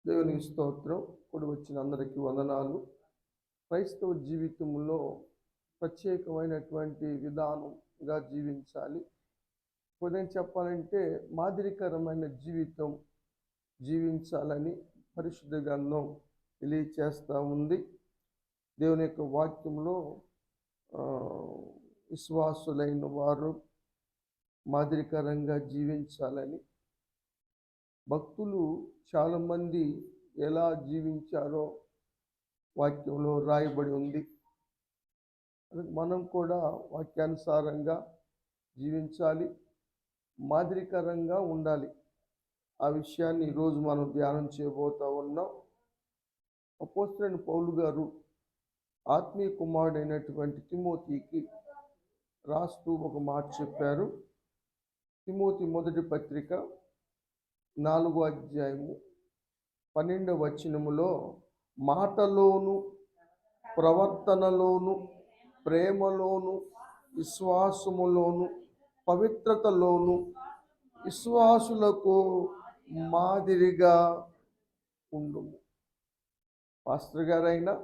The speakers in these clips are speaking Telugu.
దేవునికి స్తోత్రం. కూడి వచ్చిన అందరికీ వందనాలు. క్రైస్తవ జీవితంలో ప్రత్యేకమైనటువంటి విధానంగా జీవించాలి. ఉదయం చెప్పాలంటే మాదిరికరమైన జీవితం జీవించాలని పరిశుద్ధ గ్రంథం తెలియచేస్తూ ఉంది. దేవుని యొక్క వాక్యంలో విశ్వాసులైన వారు మాదిరికరంగా జీవించాలని భక్తులు చాలామంది ఎలా జీవించారో వాక్యంలో రాయబడి ఉంది. మనం కూడా వాక్యానుసారంగా జీవించాలి, మాదిరికరంగా ఉండాలి. ఆ విషయాన్ని ఈరోజు మనం ధ్యానం చేయబోతూ ఉన్నాం. అపోస్తలుడైన పౌలు గారు ఆత్మీయ కుమారుడైనటువంటి తిమోతికి రాస్తూ ఒక మాట చెప్పారు. తిమోతి మొదటి పత్రిక 4వ అధ్యాయము 12వ వచనములో మాటలోను ప్రవర్తనలోను ప్రేమలోను విశ్వాసములోను పవిత్రతలోను విశ్వాసులకు మాదిరిగా ఉండుము. పాస్టర్ గారైనా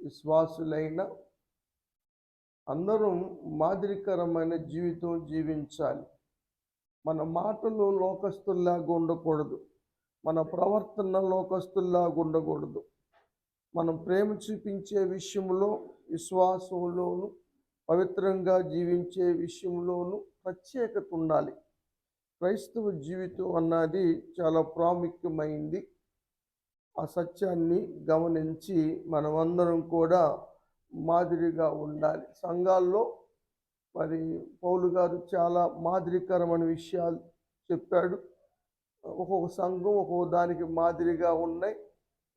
విశ్వాసులైనా అందరూ మాదిరికరమైన జీవితం జీవించాలి. మన మాటలు లోకస్తుల్లాగా ఉండకూడదు, మన ప్రవర్తన లోకస్తుల్లాగా ఉండకూడదు. మనం ప్రేమ చూపించే విషయంలో విశ్వాసంలోను పవిత్రంగా జీవించే విషయంలోనూ ప్రత్యేకత ఉండాలి. క్రైస్తవ జీవితం అన్నది చాలా ప్రాముఖ్యమైంది. ఆ సత్యాన్ని గమనించి మనమందరం కూడా మాదిరిగా ఉండాలి. సంఘాల్లో మరి పౌలు గారు చాలా మాదిరికరమైన విషయాలు చెప్పాడు. ఒక్కొక్క సంఘం ఒక్కొక్క దానికి మాదిరిగా ఉన్నాయి.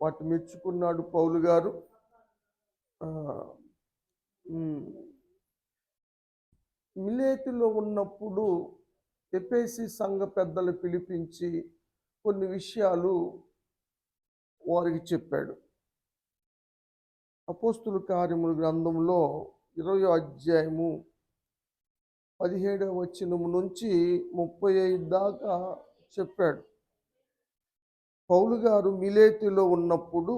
వాటి మెచ్చుకున్నాడు పౌలు గారు. మిలేతులో ఉన్నప్పుడు ఎఫెసీ సంఘ పెద్దలు పిలిపించి కొన్ని విషయాలు వారికి చెప్పాడు. అపోస్తుల కార్యముల గ్రంథంలో 20వ అధ్యాయము 17వ వచనం నుంచి 35 దాకా చెప్పాడు. పౌలు గారు మిలేతులో ఉన్నప్పుడు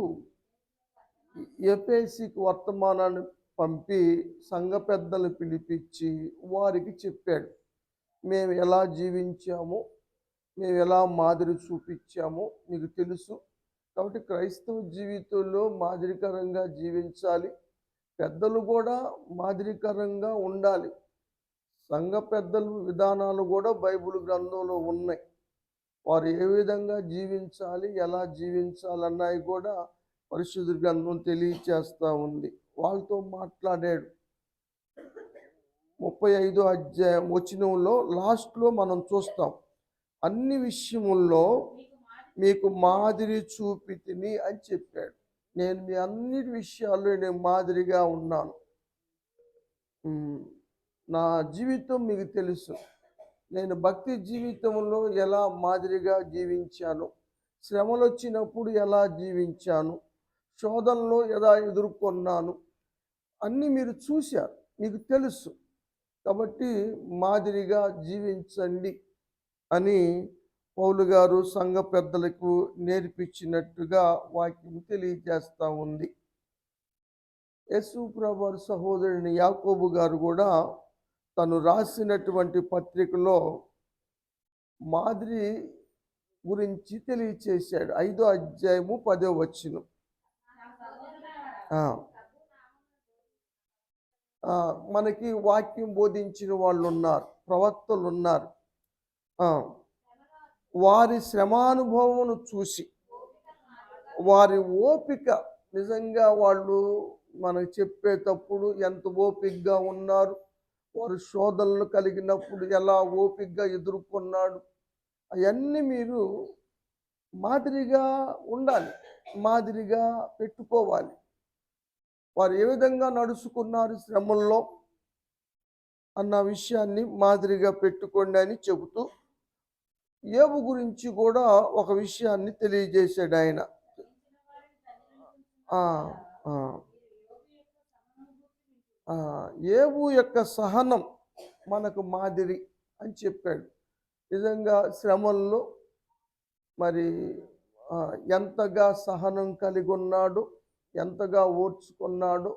ఎఫెసీకి వర్తమానాన్ని పంపి సంఘ పెద్దలు పిలిపించి వారికి చెప్పాడు, మేము ఎలా జీవించామో, మేము ఎలా మాదిరి చూపించామో మీకు తెలుసు. కాబట్టి క్రైస్తవ జీవితంలో మాదిరికరంగా జీవించాలి. పెద్దలు కూడా మాదిరికరంగా ఉండాలి. సంఘ పెద్దలు విధానాలు కూడా బైబిల్ గ్రంథంలో ఉన్నాయి. వారు ఏ విధంగా జీవించాలి, ఎలా జీవించాలన్నవి కూడా పరిశుద్ధ గ్రంథం తెలియచేస్తూ ఉంది. వాళ్ళతో మాట్లాడాడు. 35వ అధ్యాయం వచనంలో లాస్ట్లో మనం చూస్తాం, అన్ని విషయముల్లో మీకు మాదిరి చూపితిని అని చెప్పాడు. నేను మీ అన్నిటి విషయాల్లో నేను మాదిరిగా ఉన్నాను. నా జీవితం మీకు తెలుసు. నేను భక్తి జీవితంలో ఎలా మాదిరిగా జీవించాను, శ్రమలు వచ్చినప్పుడు ఎలా జీవించాను, శోధనలో ఎలా ఎదుర్కొన్నాను, అన్నీ మీరు చూశారు, మీకు తెలుసు. కాబట్టి మాదిరిగా జీవించండి అని పౌలు గారు సంఘ పెద్దలకు నేర్పించినట్టుగా వాక్యం తెలియజేస్తూ ఉంది. యేసు ప్రభువు సహోదరుని యాకోబు గారు కూడా తను రాసినటువంటి పత్రికలో మాదిరి గురించి తెలియచేశాడు. 5వ అధ్యాయము 10వ వచనం. మనకి వాక్యం బోధించిన వాళ్ళు ఉన్నారు, ప్రవక్తలు ఉన్నారు. వారి శ్రమానుభవమును చూసి వారి ఓపిక, నిజంగా వాళ్ళు మనకు చెప్పేటప్పుడు ఎంత ఓపికగా ఉన్నారు, వారు శోధనలు కలిగినప్పుడు ఎలా ఓపికగా ఎదుర్కొన్నాడు, అవన్నీ మీరు మాదిరిగా ఉండాలి, మాదిరిగా పెట్టుకోవాలి. వారు ఏ విధంగా నడుచుకున్నారు శ్రమల్లో అన్న విషయాన్ని మాదిరిగా పెట్టుకోండి అని చెబుతూ యోబు గురించి కూడా ఒక విషయాన్ని తెలియజేశాడు ఆయన. యోబు యొక్క సహనం మనకు మాదిరి అని చెప్పాడు. నిజంగా శ్రమల్లో మరి ఎంతగా సహనం కలిగి ఉన్నాడు, ఎంతగా ఓర్చుకున్నాడు,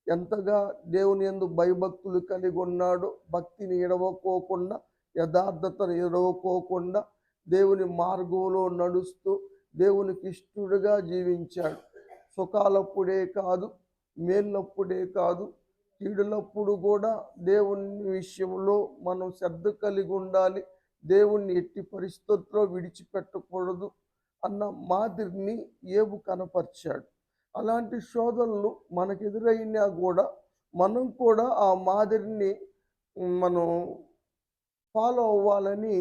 ఎంతగా దేవుని యందు భయభక్తులు కలిగి ఉన్నాడు, భక్తిని ఎడవకోకుండా, యథార్థతను ఎడవకోకుండా దేవుని మార్గంలో నడుస్తూ దేవునికి ఇష్టడుగా జీవించాడు. సుఖాలప్పుడే కాదు, మేళ్ళప్పుడే కాదు, కీడులప్పుడు కూడా దేవుని విషయంలో మనం శ్రద్ధ కలిగి ఉండాలి. దేవుణ్ణి ఎట్టి పరిస్థితుల్లో విడిచిపెట్టకూడదు అన్న మాదిరిని యోబు కనపరిచాడు. అలాంటి శోధనలు మనకు ఎదురైనా కూడా మనం కూడా ఆ మాదిరిని మనం ఫాలో అవ్వాలని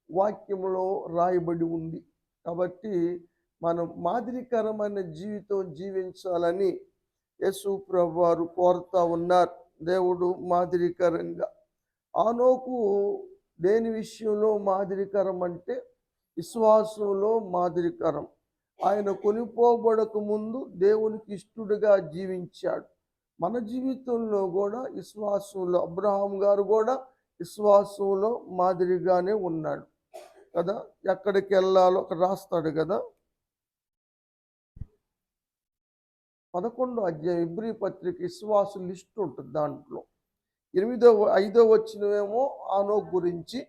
వాక్యంలో రాయబడి ఉంది. కాబట్టి మనం మాదిరికరమైన జీవితం జీవించాలని యేసు ప్రభువారు కోరుతా ఉన్నారు. దేవుడు మాదిరికరంగా ఆనోకు దేని విషయంలో మాదిరికరం అంటే విశ్వాసంలో మాదిరికరం. ఆయన కొనిపోబడక ముందు దేవునికి ఇష్టడుగా జీవించాడు. మన జీవితంలో కూడా విశ్వాసంలో అబ్రహాం గారు కూడా విశ్వాసంలో మాదిరిగానే ఉన్నాడు కదా. ఎక్కడికి వెళ్ళాలో అక్కడ రాస్తాడు కదా. 11వ అధ్యాయం ఇబ్రీ పత్రిక విశ్వాస లిస్ట్ ఉంటుంది. దాంట్లో 5వ వచనమేమో ఆనోకు గురించి,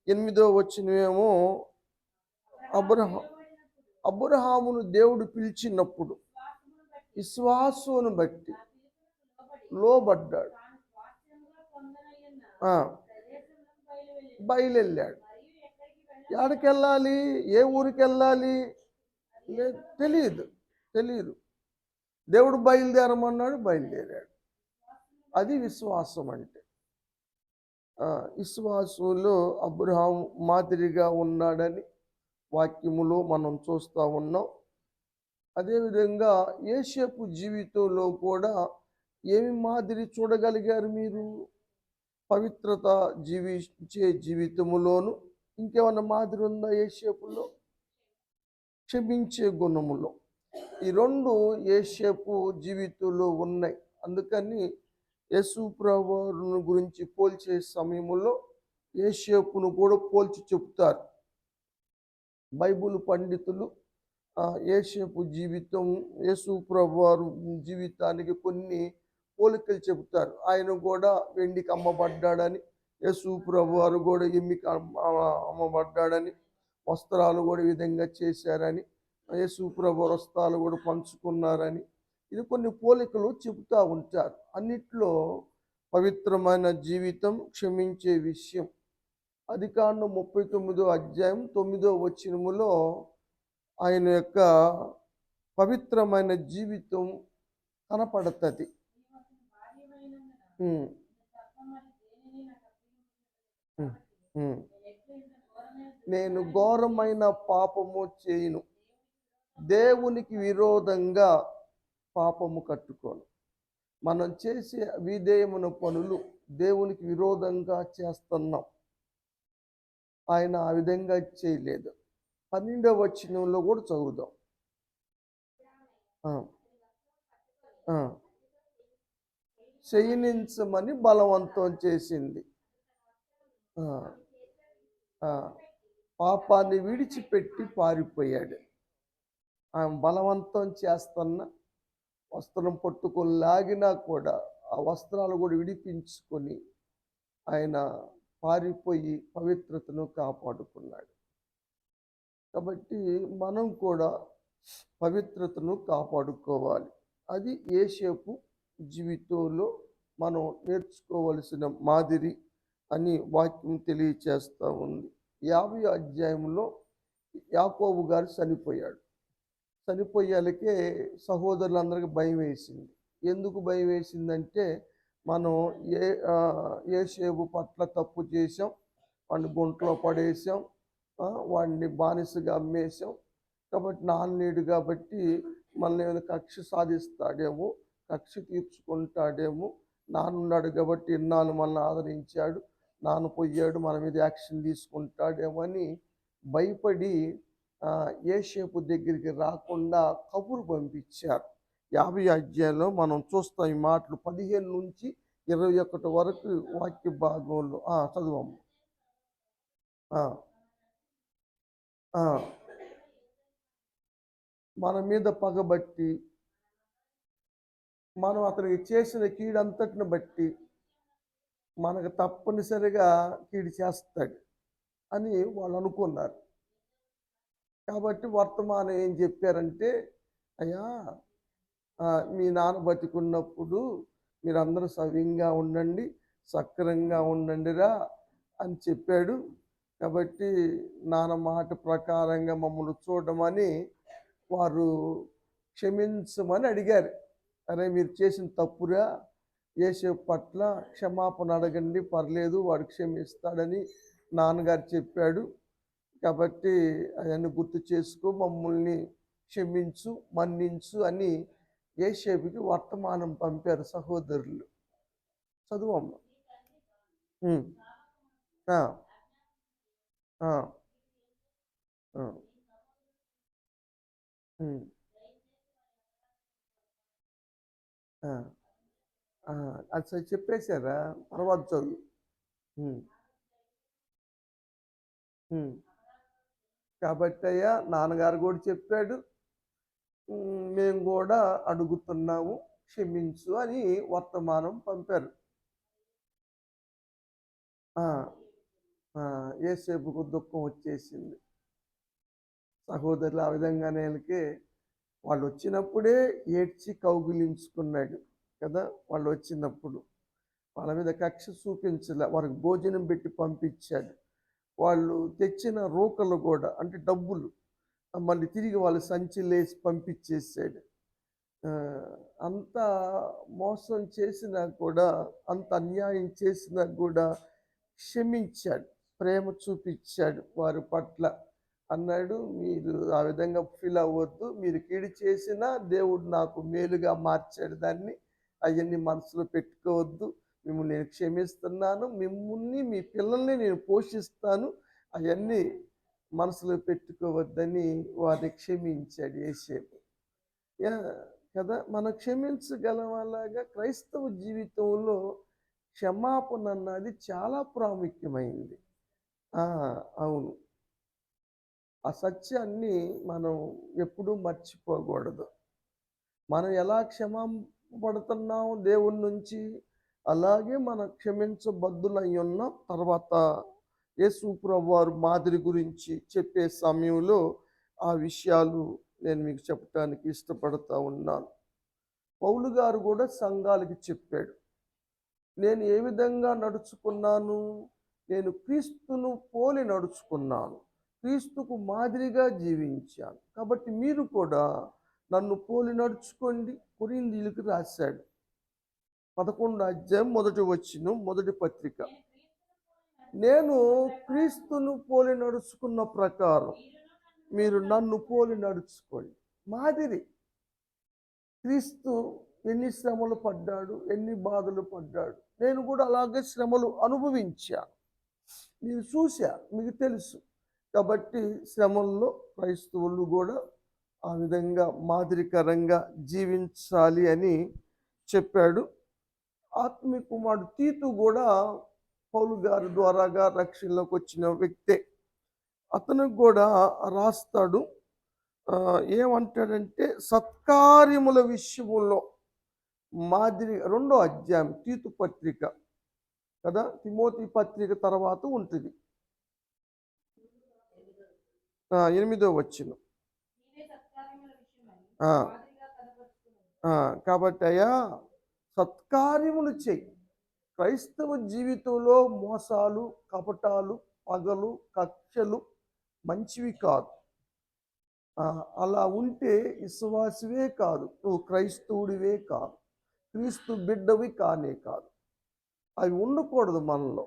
8వ వచనమేమో అబ్రహామును దేవుడు పిలిచినప్పుడు విశ్వాసమును బట్టి లోబడ్డాడు, బయలుదేరాడు. ఎక్కడికి వెళ్ళాలి, ఏ ఊరికి వెళ్ళాలి తెలియదు. దేవుడు బయలుదేరమన్నాడు, బయలుదేరాడు. అది విశ్వాసం అంటే. విశ్వాసంలో అబ్రహాము మాదిరిగా ఉన్నాడని వాక్యములో మనం చూస్తూ ఉన్నాం. అదేవిధంగా యోసేపు జీవితంలో కూడా ఏమి మాదిరి చూడగలిగారు మీరు? పవిత్రత జీవించే జీవితములోను ఇంకేమన్నా మాదిరి ఉందా యోసేపులో? క్షమించే గుణములో. ఈ రెండు యోసేపు జీవితంలో ఉన్నాయి. అందుకని యేసు ప్రభువును గురించి పోల్చే సమయంలో యోసేపును కూడా పోల్చి చెప్తారు బైబిల్ పండితులు. యోసేపు జీవితం యేసు ప్రభువారు జీవితానికి కొన్ని పోలికలు చెబుతారు. ఆయన కూడా వెండికి అమ్మబడ్డాడని, యేసు ప్రభువారు కూడా ఎమ్మికి అమ్మబడ్డాడని, వస్త్రాలు కూడా ఈ విధంగా చేశారని, యేసు ప్రభు వస్త్రాలు కూడా పంచుకున్నారని, ఇది కొన్ని పోలికలు చెబుతూ ఉంటారు. అన్నిట్లో పవిత్రమైన జీవితం, క్షమించే విషయం. ఆదికాండం 39వ అధ్యాయం 9వ వచనములో ఆయన యొక్క పవిత్రమైన జీవితం కనపడుతుంది. నేను ఘోరమైన పాపము చేయను, దేవునికి విరోధంగా పాపము కట్టుకోను. మనం చేసే విధేయమైన పనులు దేవునికి విరోధంగా చేస్తున్నాం. ఆయన ఆ విధంగా చేయలేదు. 12వ వచనంలో కూడా చదువుదాం. చేయనించమని బలవంతం చేసింది. పాపాన్ని విడిచిపెట్టి పారిపోయాడు. ఆయన బలవంతం చేస్తున్న వస్త్రం పట్టుకొని లాగినా కూడా ఆ వస్త్రాలు కూడా విడిపించుకొని ఆయన పారిపోయి పవిత్రతను కాపాడుకున్నాడు. కాబట్టి మనం కూడా పవిత్రతను కాపాడుకోవాలి. అది యోసేపు జీవితంలో మనం నేర్చుకోవలసిన మాదిరి అని వాక్యం తెలియచేస్తూ ఉంది. 50వ అధ్యాయంలో యాకోబు గారు చనిపోయాడు. చనిపోయాలకే సహోదరులందరికీ భయం వేసింది. ఎందుకు భయం వేసిందంటే మనం యోసేపు పట్ల తప్పు చేసాం, వాడిని గుంటలో పడేసాం, వాడిని బానిసగా అమ్మేసాం. కాబట్టి నాన్నలేడు కాబట్టి మనల్ని ఏమైనా కక్ష సాధిస్తాడేమో, కక్ష తీర్చుకుంటాడేమో. నాన్నున్నాడు కాబట్టి ఇన్నాళ్ళు మనల్ని ఆదరించాడు, నాన్న పోయాడు, మన మీద యాక్షన్ తీసుకుంటాడేమో అని భయపడి యోసేపు దగ్గరికి రాకుండా కబురు పంపించారు. 50వ అధ్యాయంలో మనం చూస్తాం ఈ మాటలు 15 నుంచి 21 వరకు వాక్య భాగంలో. చదువమ్మ. మన మీద పగబట్టి, మనం అతనికి చేసిన కీడంతటిని బట్టి మనకు తప్పనిసరిగా కీడు చేస్తాడు అని వాళ్ళు అనుకున్నారు. కాబట్టి వర్తమానం ఏం చెప్పారంటే, అయ్యా మీ నాన్న బతికున్నప్పుడు మీరందరూ సవ్యంగా ఉండండి, సక్రంగా ఉండండిరా అని చెప్పాడు. కాబట్టి నాన్న మాట ప్రకారంగా మమ్మల్ని చూడమని వారు క్షమించమని అడిగారు. అరే మీరు చేసిన తప్పురా, యేసేపు పట్ల క్షమాపణ అడగండి, పర్లేదు వాడు క్షమిస్తాడని నాన్నగారు చెప్పాడు. కాబట్టి అవన్నీ గుర్తు చేసుకో, మమ్మల్ని క్షమించు, మన్నించు అని యేసేపుకి వర్తమానం పంపారు సహోదరులు. చదువమ్మ. ఉమ్, ఆ, ఆ, ఆ, ఉమ్, ఆ, ఆ, అది చెప్పేశారా? తర్వాత చదువు. ఉమ్, ఉమ్. కాబట్టి అయ్యా నాన్నగారు కూడా చెప్పాడు, మేము కూడా అడుగుతున్నాము, క్షమించు అని వర్తమానం పంపారు. యేసేపుకు దుఃఖం వచ్చేసింది. సహోదరులు ఆ విధంగా నేలకి వాళ్ళు వచ్చినప్పుడే ఏడ్చి కౌగిలించుకున్నాడు కదా. వాళ్ళు వచ్చినప్పుడు వాళ్ళ మీద కక్ష చూపించలే, వారికి భోజనం పెట్టి పంపించాడు. వాళ్ళు తెచ్చిన రూకలు కూడా అంటే డబ్బులు మళ్ళీ తిరిగి వాళ్ళు సంచిలేసి పంపించేసాడు. అంత మోసం చేసినా కూడా, అంత అన్యాయం చేసినా కూడా క్షమించాడు, ప్రేమ చూపించాడు వారి పట్ల. అన్నాడు, మీరు ఆ విధంగా ఫీల్ అవ్వద్దు, మీరు కీడు చేసినా దేవుడు నాకు మేలుగా మార్చాడు దాన్ని, అవన్నీ మనసులో పెట్టుకోవద్దు, మిమ్మల్ని నేను క్షమిస్తున్నాను, మిమ్మల్ని మీ పిల్లల్ని నేను పోషిస్తాను, అవన్నీ మనసులో పెట్టుకోవద్దని వారిని క్షమించాడు యేసేపు. యా కదా, మనం క్షమించగలం. అలాగా క్రైస్తవ జీవితంలో క్షమాపణ అన్నది చాలా ప్రాముఖ్యమైంది. అవును. ఆ సత్యాన్ని మనం ఎప్పుడూ మర్చిపోకూడదు. మనం ఎలా క్షమాపడుతున్నాం దేవుని నుంచి, అలాగే మనం క్షమించబద్దులై ఉన్నాం. తర్వాత యేసు ప్రభువు వారు మాదిరి గురించి చెప్పే సమయంలో ఆ విషయాలు నేను మీకు చెప్పడానికి ఇష్టపడతా ఉన్నాను. పౌలు గారు కూడా సంఘాలకి చెప్పాడు, నేను ఏ విధంగా నడుచుకున్నాను, నేను క్రీస్తును పోలి నడుచుకున్నాను, క్రీస్తుకు మాదిరిగా జీవించాను, కాబట్టి మీరు కూడా నన్ను పోలి నడుచుకోండి. కొరింథీయులకు రాశాడు 11వ అధ్యాయం 1వ వచనం, మొదటి పత్రిక. నేను క్రీస్తును పోలి నడుచుకున్న ప్రకారం మీరు నన్ను పోలి నడుచుకోండి. మాదిరి. క్రీస్తు ఎన్ని శ్రమలు పడ్డాడు, ఎన్ని బాధలు పడ్డాడు, నేను కూడా అలాగే శ్రమలు అనుభవించాను, మీరు చూశా, మీకు తెలుసు. కాబట్టి శ్రమల్లో క్రైస్తవులు కూడా ఆ విధంగా మాదిరికరంగా జీవించాలి అని చెప్పాడు. ఆత్మీయ కుమారుడు తీతు కూడా పౌలు గారి ద్వారాగా రక్షణలోకి వచ్చిన వ్యక్తే. అతనికి కూడా రాస్తాడు. ఏమంటాడంటే, సత్కార్యముల విషయములో మాదిరి, 2వ అధ్యాయం తీతు పత్రిక కదా, తిమోతి పత్రిక తర్వాత ఉంటుంది. 8వ వచనం. కాబట్టి అయ్యా సత్కార్యములు చెయ్యి. క్రైస్తవ జీవితంలో మోసాలు, కపటాలు, పగలు, కక్షలు మంచివి కాదు. అలా ఉంటే విశ్వాసవే కాదు, నువ్వు క్రైస్తవుడివే కాదు, క్రీస్తు బిడ్డవి కానే కాదు. అవి ఉండకూడదు మనలో.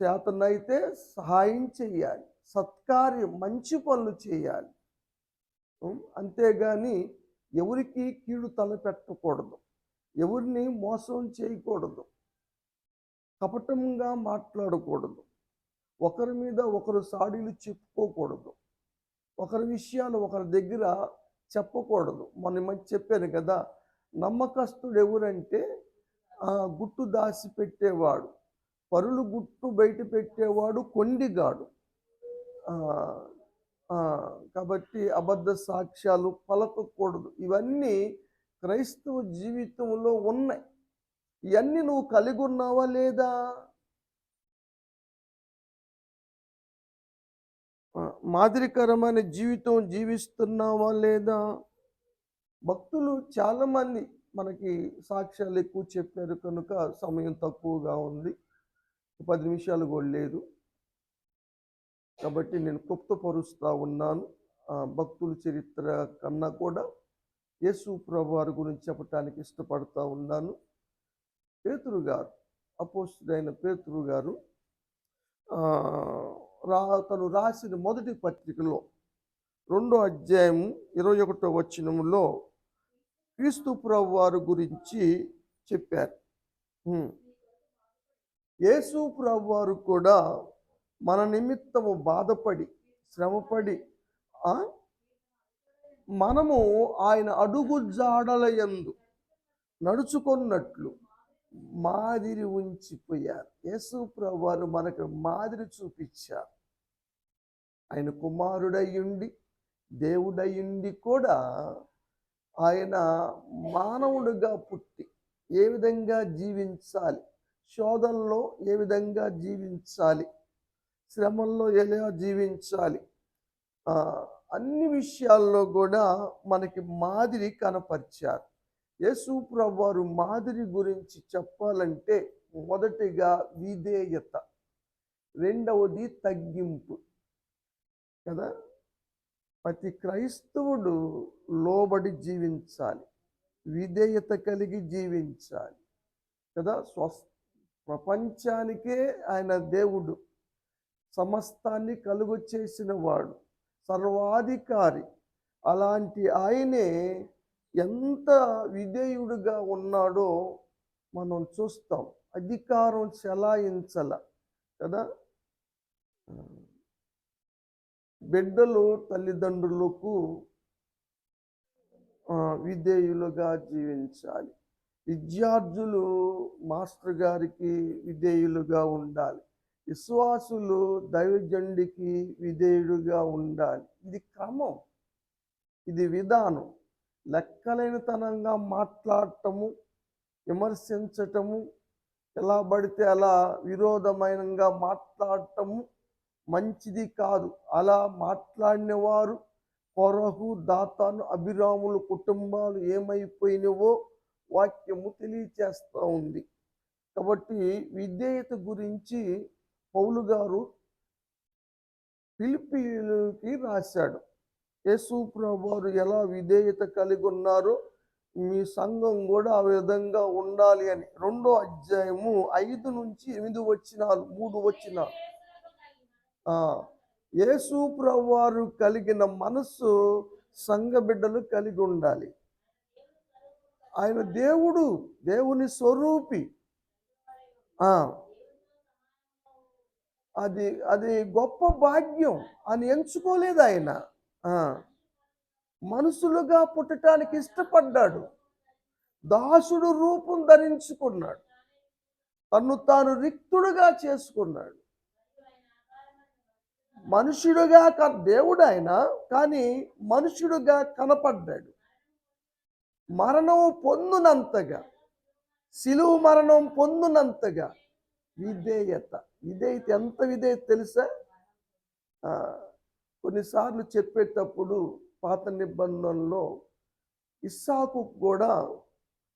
చేతనైతే సహాయం చెయ్యాలి, సత్కార్యం, మంచి పనులు చేయాలి. అంతేగాని ఎవరికి కీడు తలపెట్టకూడదు, ఎవరిని మోసం చేయకూడదు, కపటంగా మాట్లాడకూడదు, ఒకరి మీద ఒకరు సాడీలు చెప్పుకోకూడదు, ఒకరి విషయాలు ఒకరి దగ్గర చెప్పకూడదు. మొన్న మధ్య చెప్పాను కదా, నమ్మకస్తుడు ఎవరంటే గుట్టు దాచి పెట్టేవాడు, పరులు గుట్టు బయట పెట్టేవాడు కొండిగాడు. ఆ, కాబట్టి అబద్ధ సాక్ష్యాలు పలకకూడదు. ఇవన్నీ క్రైస్తవ జీవితంలో ఉన్నాయి. ఇవన్నీ నువ్వు కలిగి ఉన్నావా లేదా? మాదిరికరమైన జీవితం జీవిస్తున్నావా లేదా? భక్తులు చాలామంది మనకి సాక్ష్యాలు ఎక్కువ చెప్పారు కనుక సమయం తక్కువగా ఉంది, 10 నిమిషాలు కూడా లేదు. కాబట్టి నేను క్లుప్తపరుస్తూ ఉన్నాను. భక్తుల చరిత్ర కన్నా కూడా యేసు ప్రభు వారి గురించి చెప్పటానికి ఇష్టపడతా ఉన్నాను. పేతురు గారు, అపోస్తుడైన పేతురు గారు ఆ, తను రాసిన మొదటి పత్రికలో 2వ అధ్యాయం 21వ వచనములో క్రీస్తు ప్రభు వారి గురించి చెప్పారు. యేసు ప్రభు వారు కూడా మన నిమిత్తము బాధపడి శ్రమపడి మనము ఆయన అడుగు జాడల యందు నడుచుకున్నట్లు మాదిరి ఉంచిపోయారు. యేసు ప్రభు వారు మనకు మాదిరి చూపించారు. ఆయన కుమారుడయ్యుండి దేవుడయ్యుండి కూడా ఆయన మానవుడిగా పుట్టి ఏ విధంగా జీవించాలి, శోధనలో ఏ విధంగా జీవించాలి, శ్రమల్లో ఎలా జీవించాలి, అన్ని విషయాల్లో కూడా మనకి మాదిరి కనపరిచారు. యేసు ప్రభు వారు మాదిరి గురించి చెప్పాలంటే మొదటిగా విధేయత, రెండవది తగ్గింపు కదా. ప్రతి క్రైస్తవుడు లోబడి జీవించాలి, విధేయత కలిగి జీవించాలి కదా. ప్రపంచానికే ఆయన దేవుడు, సమస్తాన్ని కలుగు చేసిన వాడు, సర్వాధికారి. అలాంటి ఆయనే ఎంత విధేయుడుగా ఉన్నాడో మనం చూస్తాం. అధికారం చెలాయించల కదా. బిడ్డలు తల్లిదండ్రులకు విధేయులుగా జీవించాలి. విద్యార్థులు మాస్టర్ గారికి విధేయులుగా ఉండాలి. విశ్వాసులు దైవజనుడికి విధేయుడుగా ఉండాలి. ఇది క్రమం, ఇది విధానం. లెక్కలేనితనంగా మాట్లాడటము, విమర్శించటము, ఎలా పడితే అలా విరోధమైనంగా మాట్లాడటము మంచిది కాదు. అలా మాట్లాడిన వారు కొరహు, దాతాను, అభిరాముల కుటుంబాలు ఏమైపోయినవో వాక్యము తెలియచేస్తూ ఉంది. కాబట్టి విధేయత గురించి పౌలు గారు ఫిలిప్పీయులకి రాశాడు. యేసు ప్రభువారు ఎలా విధేయత కలిగి ఉన్నారో మీ సంఘం కూడా ఆ విధంగా ఉండాలి అని 2వ అధ్యాయము 5 నుంచి 8 వచనాలు, 3 వచనాలు. యేసు ప్రభువారు కలిగిన మనస్సు సంఘ బిడ్డలు కలిగి ఉండాలి. ఆయన దేవుడు, దేవుని స్వరూపి. అది అది గొప్ప భాగ్యం అని ఎంచుకోలేదు ఆయన. మనుషులుగా పుట్టడానికి ఇష్టపడ్డాడు. దాసుడు రూపం ధరించుకున్నాడు. తన్ను తాను రిక్తుడుగా చేసుకున్నాడు. మనుషుడుగా దేవుడు ఆయన, కానీ మనుషుడుగా కనపడ్డాడు. మరణం పొందునంతగా, శిలువ మరణం పొందునంతగా విధేయత. విధేయత ఎంత విధేయత తెలుసా? కొన్నిసార్లు చెప్పేటప్పుడు పాత నిబంధనలో ఇస్సాకు కూడా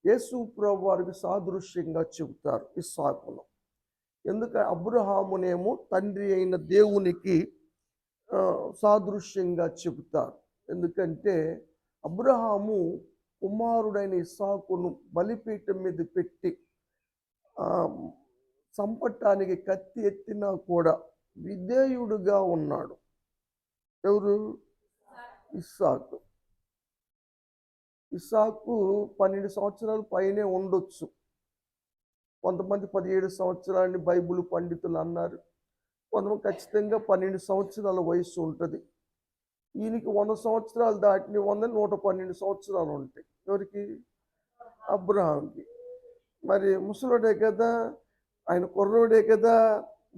యేసు ప్రభు వారికి సాదృశ్యంగా చెబుతారు. ఇస్సాకును ఎందుకంటే అబ్రహామునేమో తండ్రి అయిన దేవునికి సాదృశ్యంగా చెబుతారు. ఎందుకంటే అబ్రహాము కుమారుడైన ఇస్సాకును బలిపీఠం మీద పెట్టి చంపటానికి కత్తి ఎత్తినా కూడా విధేయుడుగా ఉన్నాడు. ఎవరు? ఇస్సాకు. ఇస్సాకు 12 సంవత్సరాల పైనే ఉండొచ్చు. కొంతమంది 17 సంవత్సరాలని బైబిల్ పండితులు అన్నారు. కొంతమంది ఖచ్చితంగా 12 సంవత్సరాల వయసు ఉంటుంది. ఈయనకి 100 సంవత్సరాలు దాటిని 112 సంవత్సరాలు ఉంటాయి. ఎవరికి? అబ్రహాంకి. మరి ముసలోడే కదా, ఆయన కుర్రోడే కదా,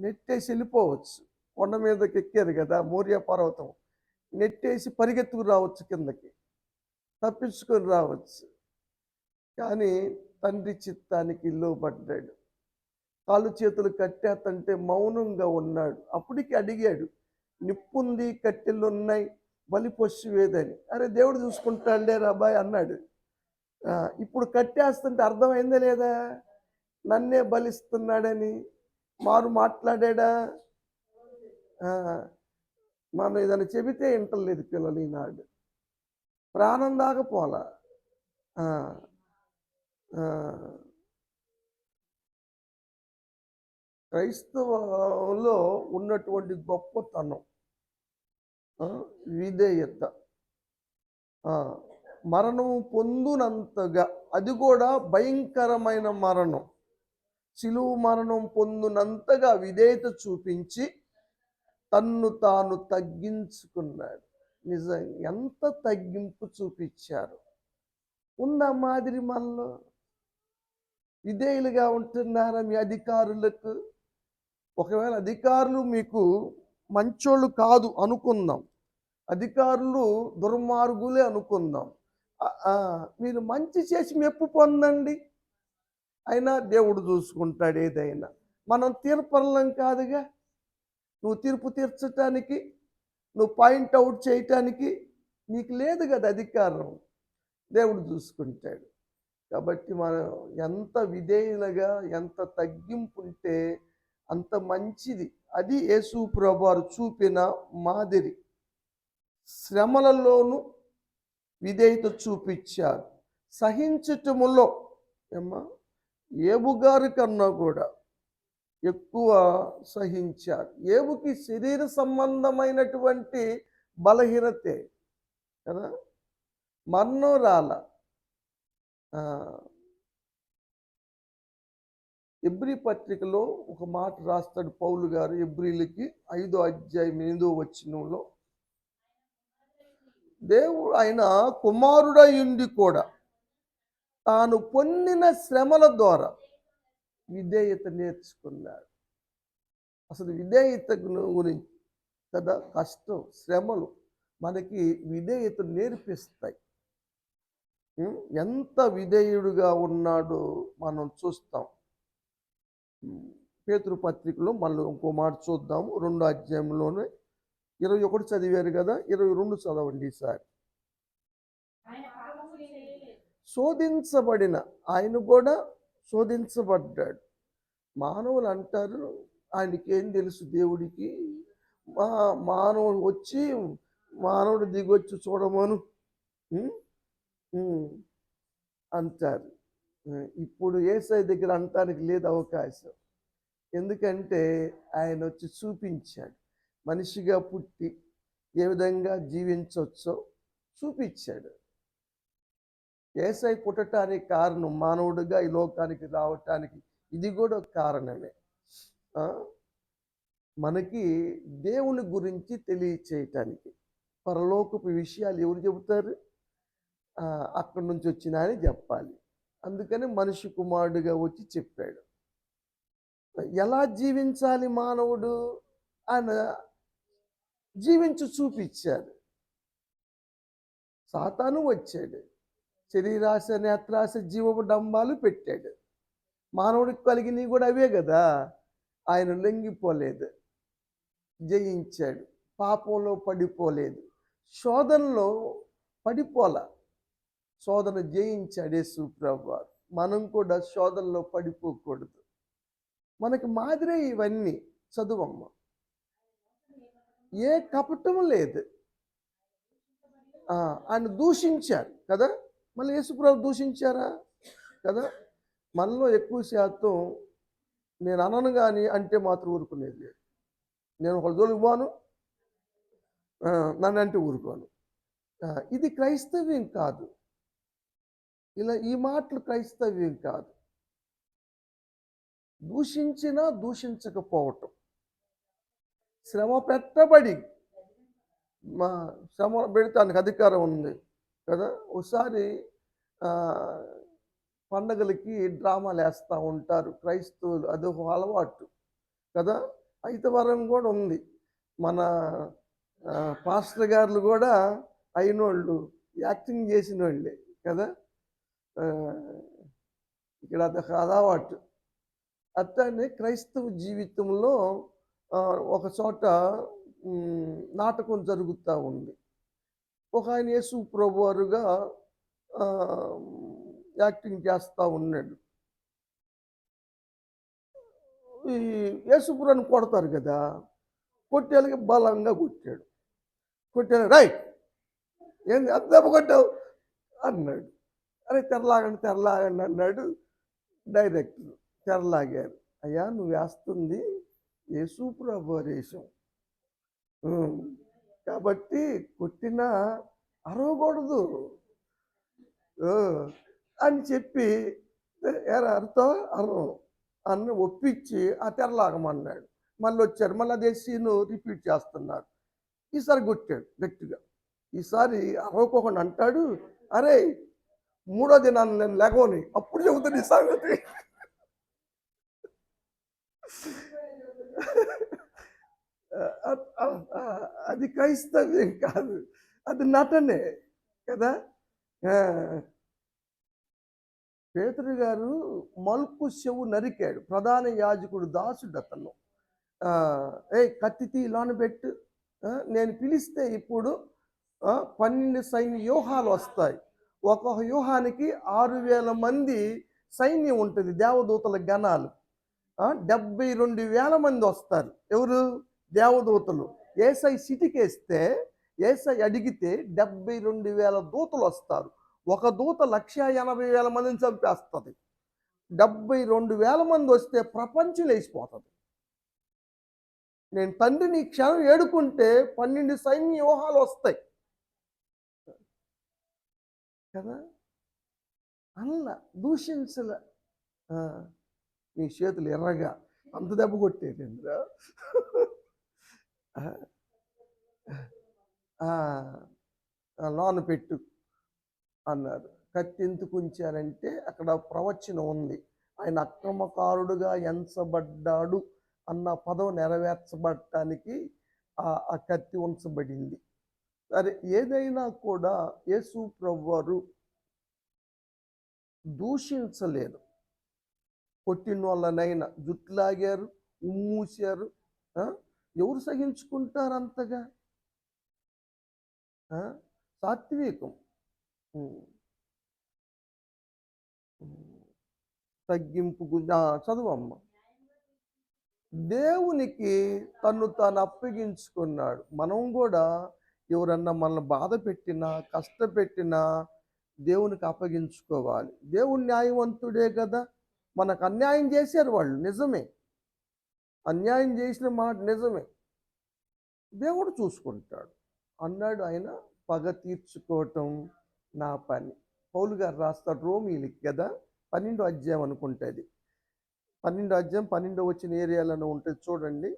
నెట్టేసి వెళ్ళిపోవచ్చు. కొండ మీదకి ఎక్కారు కదా, మోరియా పర్వతం. నెట్టేసి పరిగెత్తుకు రావచ్చు కిందకి, తప్పించుకొని రావచ్చు. కానీ తండ్రి చిత్తానికి లోబడ్డాడు. కాళ్ళు చేతులు కట్టేస్తంటే మౌనంగా ఉన్నాడు. అప్పటికి అడిగాడు, నిప్పుంది, కట్టెలు ఉన్నాయి, బలి పశువేదని. అరే దేవుడు చూసుకుంటాడులే రాబాయ్ అన్నాడు. ఇప్పుడు కట్టేస్తుంటే అర్థమైందా లేదా నన్నే బలిస్తున్నాడని? మారు మాట్లాడా? మనం ఏదైనా చెబితే వింటలేదు పిల్లలు ఈనాడు. ప్రాణం దాకా పోలా. క్రైస్తవంలో ఉన్నటువంటి గొప్పతనం విధేయత. మరణం పొందునంతగా, అది కూడా భయంకరమైన మరణం, సిలువ మరణం పొందునంతగా విధేయత చూపించి తన్ను తాను తగ్గించుకున్నాడు. నిజంగా ఎంత తగ్గింపు చూపించారు. ఉందా మాదిరి మనలో? విధేయులుగా ఉంటున్నారా మీ అధికారులకు? ఒకవేళ అధికారులు మీకు మంచోళ్ళు కాదు అనుకుందాం, అధికారులు దుర్మార్గులే అనుకుందాం, మీరు మంచి చేసి మెప్పు పొందండి, అయినా దేవుడు చూసుకుంటాడు ఏదైనా. మనం తీర్పరలం కాదుగా. నువ్వు తీర్పు తీర్చటానికి, నువ్వు పాయింట్అవుట్ చేయటానికి నీకు లేదు కదా అధికారం. దేవుడు చూసుకుంటాడు. కాబట్టి మనం ఎంత విధేయులుగా, ఎంత తగ్గింపు ఉంటే అంత మంచిది. అది యేసు ప్రభువారు చూపిన మాదిరి. శ్రమలలోనూ విధేయత చూపించారు. సహించటములో ఏబు గారి కన్నా కూడా ఎక్కువ సహించారు. ఏబుకి శరీర సంబంధమైనటువంటి బలహీనతే కదా, మరణం రాల. ఎబ్రీ పత్రికలో ఒక మాట రాస్తాడు పౌలు గారు ఎబ్రీలకి 5వ అధ్యాయం 8వ వచనంలో, దేవుడు ఆయన కుమారుడయుండి కూడా తాను పొందిన శ్రమల ద్వారా విధేయత నేర్చుకున్నాడు. అసలు విధేయత గురించి కదా, కష్టం, శ్రమలు మనకి విధేయత నేర్పిస్తాయి. ఎంత విధేయుడుగా ఉన్నాడో మనం చూస్తాం. పేతురు పత్రికలో మళ్ళీ ఇంకో మాట చూద్దాము. 2వ అధ్యాయంలోనే 21 చదివారు కదా, 22 చదవండి ఈసారి. శోధించబడిన ఆయన కూడా శోధించబడ్డాడు. మానవులు అంటారు ఆయనకి ఏం తెలుసు దేవుడికి, మానవుడు వచ్చి మానవుడు దిగొచ్చి చూడమను అంటారు. ఇప్పుడు యేసయ్య దగ్గర అంటానికి లేదు అవకాశం. ఎందుకంటే ఆయన వచ్చి చూపించాడు, మనిషిగా పుట్టి ఏ విధంగా జీవించవచ్చో చూపించాడు. యేసయ్య పుట్టడానికి కారణం, మానవుడిగా ఈ లోకానికి రావటానికి ఇది కూడా కారణమే. మనకి దేవుని గురించి తెలియచేయటానికి. పరలోకపు విషయాలు ఎవరు చెబుతారు? అక్కడి నుంచి వచ్చిన అని చెప్పాలి. అందుకని మనిషి కుమారుడిగా వచ్చి చెప్పాడు. ఎలా జీవించాలి మానవుడు ఆయన జీవించి చూపించాడు. సాతాను వచ్చాడు, శరీరాశ, నేత్రాశ, జీవపు డంబాలు పెట్టాడు. మానవుడికి కలిగినవి కూడా అవే కదా. ఆయన లొంగిపోలేదు, జయించాడు. పాపంలో పడిపోలేదు, శోధనలో పడిపోలా, శోధన జయించాడు యేసు ప్రభువారు. మనం కూడా శోధనలో పడిపోకూడదు. మనకి మాదిరే ఇవన్నీ. చదువమ్మ. ఏ కపటము లేదు. ఆయన దూషించారు కదా, మళ్ళీ యేసుప్రభు దూషించారా కదా. మనలో ఎక్కువ శాతం నేను అనను కానీ అంటే మాత్రం ఊరుకునేది లేదు. నేను ఒక జోలికి పోను, నన్ను అంటే ఊరుకోను. ఇది క్రైస్తవ్యం కాదు. ఇలా ఈ మాటలు క్రైస్తవ్యం కాదు. దూషించినా దూషించకపోవటం, శ్రమ పెట్టబడి శ్రమ పెడతానికి అధికారం ఉంది కదా. ఒకసారి పండగలకి డ్రామాలు వేస్తూ ఉంటారు క్రైస్తవులు, అదొక అలవాటు కదా. ఐతవారం కూడా ఉంది. మన పాస్టర్ గారులు కూడా అయినోళ్ళు, యాక్టింగ్ చేసిన వాళ్ళే కదా. ఆ, ఇక్కడ అదొక అలవాటు. అట్లానే క్రైస్తవ జీవితంలో ఒక చోట నాటకం జరుగుతూ ఉంది. ఒక ఆయన యేసు ప్రభువారుగా యాక్టింగ్ చేస్తూ ఉన్నాడు. ఈ యేసుపురాన్ని కొడతారు కదా, కొట్టేళ్ళకి బలంగా కొట్టాడు. కొట్టాడు, రైట్ ఏంది అంత దెబ్బ కొట్టావు అన్నాడు. అరే తెరలాగండి అన్నాడు డైరెక్టర్. తెరలాగారు. అయ్యా నువ్వు వేస్తుంది యేసు ప్రభు వేషం, కాబట్టి కొట్టినా అరవకూడదు అని చెప్పి అర్థం అరవం అన్న ఒప్పించి ఆ తెరలాగమన్నాడు. మళ్ళీ వచ్చారు, మళ్ళీ అదే సీను రిపీట్ చేస్తున్నారు. ఈసారి కొట్టాడు గట్టిగా. ఈసారి అరవకోకుండా అంటాడు, అరే మూడో దినాన్ని నేను లెగవని అప్పుడు చెబుతాను ఈ సంగతి. అది క్రైస్తవ్యం కాదు, అది నటనే కదా. పేతురు గారు మల్కు చెవు నరికాడు. ప్రధాన యాజకుడు దాసుడు అతను. కత్తి లోన పెట్టు, నేను పిలిస్తే ఇప్పుడు 12 సైన్య వ్యూహాలు వస్తాయి. ఒక్కొక్క వ్యూహానికి 6,000 మంది సైన్యం ఉంటుంది, దేవదూతల గణాలు. 72,000 మంది వస్తారు. ఎవరు? దేవదూతలు. ఏసై సిటికేస్తే, ఏసై అడిగితే 72,000 దూతలు వస్తారు. ఒక దూత 1,80,000 మందిని చంపేస్తుంది. 72,000 మంది వస్తే ప్రపంచం లేచిపోతుంది. నేను తండ్రిని క్షణం ఏడుకుంటే 12 సైన్య వ్యూహాలు వస్తాయి కదా. అల్ల దూషించల, నీ చేతులు ఎర్రగా అంత దెబ్బ కొట్టేటంద్రా. లోన పెట్టు అన్నారు. కత్తి ఎందుకు ఉంచారంటే అక్కడ ప్రవచనం ఉంది, ఆయన అక్రమకారుడుగా ఎంచబడ్డాడు అన్న పదం నెరవేర్చబడటానికి ఆ కత్తి ఉంచబడింది. సరే, ఏదైనా కూడా యేసు ప్రభువారు దూషించలేదు. కొట్టిన వాళ్ళనైనా జుట్టు లాగారు, ఉమ్మూసారు. ఎవరు సహించుకుంటారు అంతగా? సాత్వికం, తగ్గింపు. చదువమ్మ. దేవునికి తను తాను అప్పగించుకున్నాడు. మనం కూడా ఎవరన్నా మనల్ని బాధ పెట్టినా, కష్టపెట్టినా దేవునికి అప్పగించుకోవాలి. దేవుడు న్యాయవంతుడే కదా. మనకు అన్యాయం చేశారు వాళ్ళు, నిజమే, అన్యాయం చేసిన మాట నిజమే, దేవుడు చూసుకుంటాడు అన్నాడు. ఆయన పగ తీర్చుకోవటం నా పని. పౌలు గారు రాస్తాడు రోమీలకి కదా, 12వ అధ్యాయం అనుకుంటుంది. 12వ అధ్యాయం 12వ వచ్చిన ఏరియాలను ఉంటుంది చూడండి.